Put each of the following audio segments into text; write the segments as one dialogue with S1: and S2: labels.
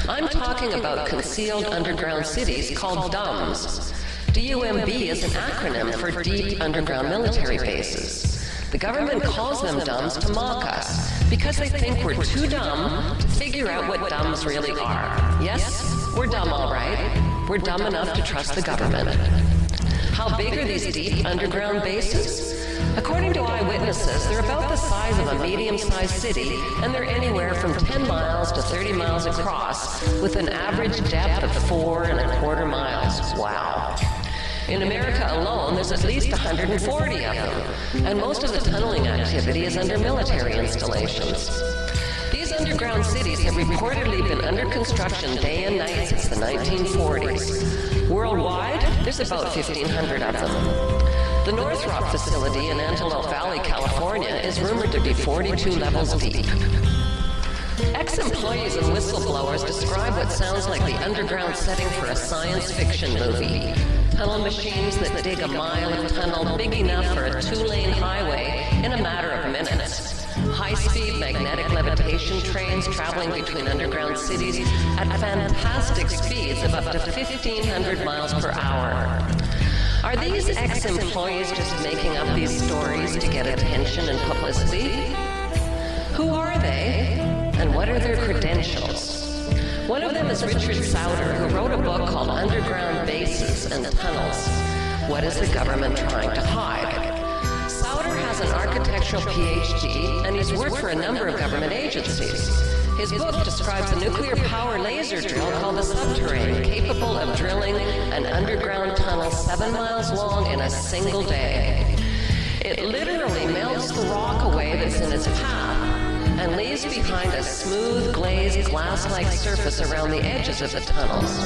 S1: I'm talking about concealed underground cities called DUMBs. DUMB is an acronym for Deep Underground Military Bases. The government calls them DUMBs to mock us because they think we're too dumb to figure out what DUMBs really are. Yes, we're dumb all right. We're dumb enough to trust the government. How big are these deep underground bases? According to eyewitnesses, they're about the size of a medium-sized city, and they're anywhere from 10 miles to 30 miles across, with an average depth of 4¼ miles. Wow. In America alone, there's at least 140 of them, and most of the tunneling activity is under military installations. These underground cities have reportedly been under construction day and night since the 1940s. Worldwide, there's about 1,500 of them. The North Rock facility in Antelope Valley, California, is rumored to be 42 levels deep. Ex-employees and whistleblowers describe what sounds like the underground setting for a science fiction movie. Tunnel machines that dig a mile of tunnel big enough for a 2-lane highway in a matter of minutes. High-speed magnetic levitation trains traveling between underground cities at fantastic speeds of up to 1,500 miles per hour. Are these ex-employees just making up these stories to get attention and publicity? Who are they, and what are their credentials? One of them is Richard Sauder, who wrote a book called Underground Bases and Tunnels. What is the government trying to hide? Sauder has an architectural PhD, and he's worked for a number of government agencies. His book describes a nuclear power laser drill called the Subterrane, capable of drilling an underground tunnel 7 miles long in a single day. It literally melts the rock away that's in its path and leaves behind a smooth, glazed, glass-like surface around the edges of the tunnels.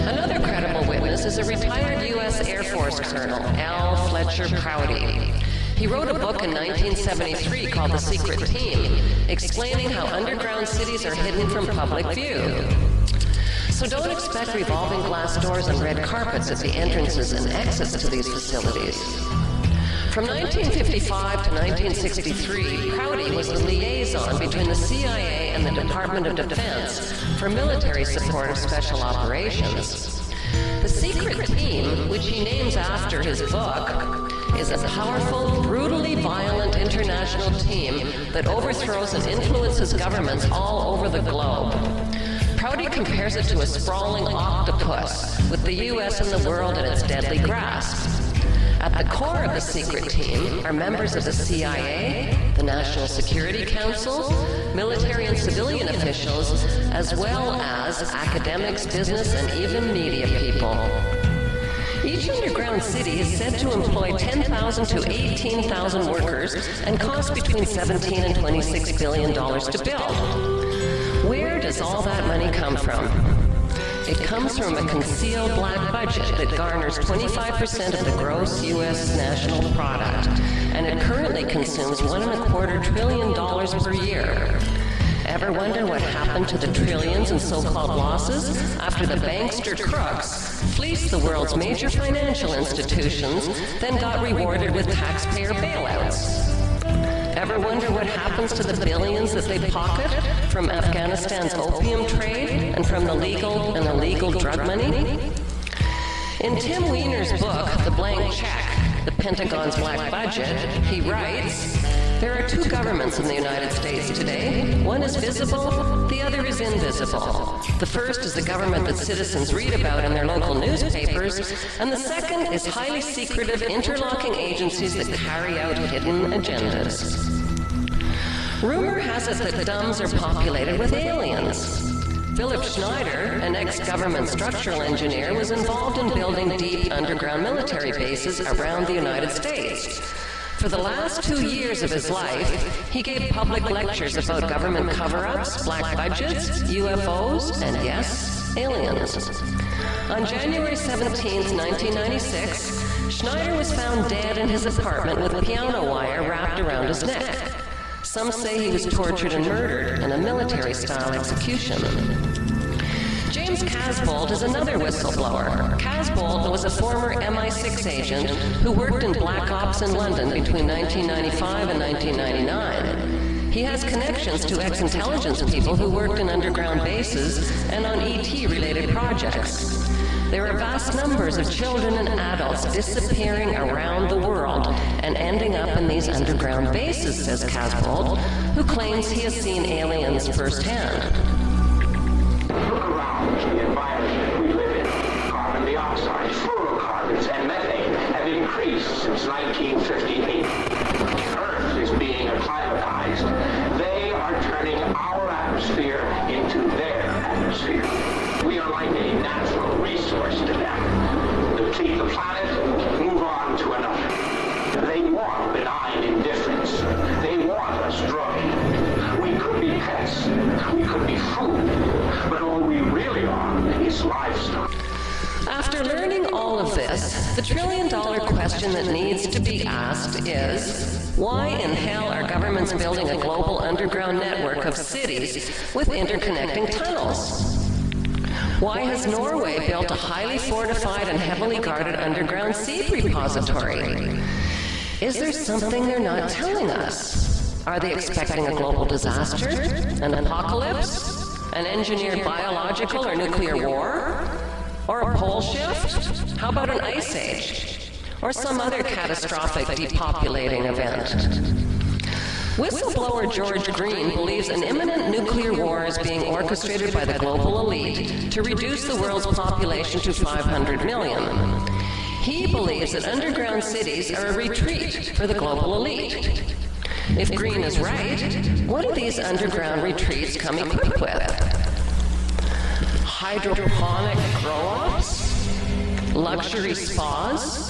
S1: Another credible witness is a retired U.S. Air Force Colonel, L. Fletcher Prouty. He wrote a book in 1973 called The Secret Team, explaining how underground cities are hidden from public view. So don't expect revolving glass doors and red carpets at the entrances and exits to these facilities. From 1955 to 1963, Prouty was the liaison between the CIA and the Department of Defense for military support of special operations. The Secret Team, which he names after his book, is a powerful, brutally violent international team that overthrows and influences governments all over the globe. Prouty compares it to a sprawling octopus, with the U.S. and the world in its deadly grasp. At the core of the Secret Team are members of the CIA, the National Security Council, military and civilian officials, as well as academics, business, and even media people. Each underground city is said to employ 10,000 to 18,000 workers and cost between $17 and $26 billion to build. Where does all that money come from? It comes from a concealed black budget that garners 25% of the gross U.S. national product, and it currently consumes $1.25 trillion per year. Ever wonder what happened to the trillions in so-called losses after the bankster crooks fleeced the world's major financial institutions, then got rewarded with taxpayer bailouts? Ever wonder what happens to the billions that they pocket from Afghanistan's opium trade and from the legal and illegal drug money? In Tim Weiner's book, The Blank Check, The Pentagon's Black Budget, he writes, there are two governments in the United States today. One is visible, the other is invisible. The first is the government that citizens read about in their local newspapers, and the second is highly secretive, interlocking agencies that carry out hidden agendas. Rumor has it that DUMBs are populated with aliens. Philip Schneider, an ex-government structural engineer, was involved in building deep underground military bases around the United States. For the last 2 years of his life, he gave public lectures about government cover-ups, black budgets, UFOs, and yes, aliens. On January 17, 1996, Schneider was found dead in his apartment with piano wire wrapped around his neck. Some say he was tortured and murdered in a military-style execution. James Casbolt is another whistleblower. Casbolt was a former MI6 agent who worked in Black Ops in London between 1995 and 1999. He has connections to ex-intelligence people who worked in underground bases and on ET-related projects. There are vast numbers of children and adults disappearing around the world and ending up in these underground bases, says Casbold, who claims he has seen aliens firsthand.
S2: Look around the environment we live in. Carbon dioxide, fluorocarbons, and methane have increased since 1958. Earth is being acclimatized. They are turning our atmosphere into their atmosphere. We are like a natural resource to them. Deplete the planet, move on to another. They want benign indifference. They want us drugged. We could be pets. We could be food. But all we really are is livestock.
S1: After learning all of this, the trillion-dollar question that needs to be asked is, why in hell are governments building a global underground network of cities with interconnecting tunnels? Why has Norway built a highly fortified and heavily guarded underground seed repository? Is there something they're not telling us? Are they expecting a global disaster? An apocalypse? An engineered biological or nuclear war? Or a pole shift? How about an ice age? Or some other catastrophic depopulating event? Whistleblower George Green believes an imminent nuclear war is being orchestrated by the global elite to reduce the world's population to 500 million. He believes that underground cities are a retreat for the global elite. If Green is right, what do these underground retreats come equipped with? Hydroponic grow-ups? Luxury spas?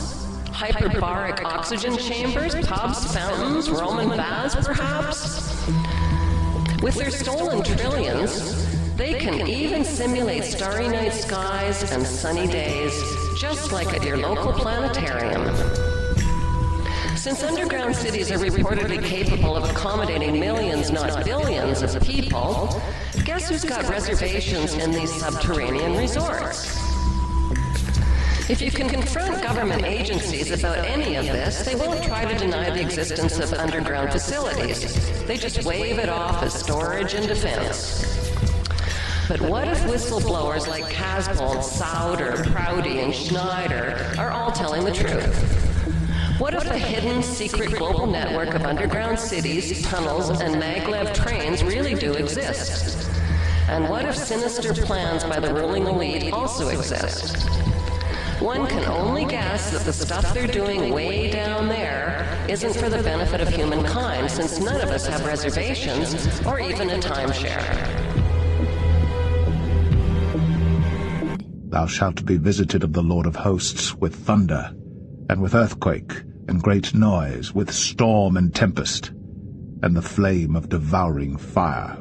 S1: Hyperbaric oxygen chambers, pubs, fountains, Roman baths, perhaps? With their stolen trillions, they can even simulate starry night skies and sunny days, just like at your local planetarium. Since underground cities are reportedly capable of accommodating millions, not billions, of people, guess who's got reservations in these subterranean resorts? If you can confront government agencies about any of this, they won't try to deny the existence of underground facilities. They just wave it off as storage and defense. But what if whistleblowers like Casbold, Sauder, Prouty, and Schneider are all telling the truth? What if a hidden, secret global network of underground cities, tunnels, and maglev trains really do exist? And what if sinister plans by the ruling elite also exist? One can only guess that the stuff they're doing way down there isn't for the benefit of humankind, since none of us have reservations or even a timeshare.
S3: Thou shalt be visited of the Lord of hosts with thunder, and with earthquake, and great noise, with storm and tempest, and the flame of devouring fire.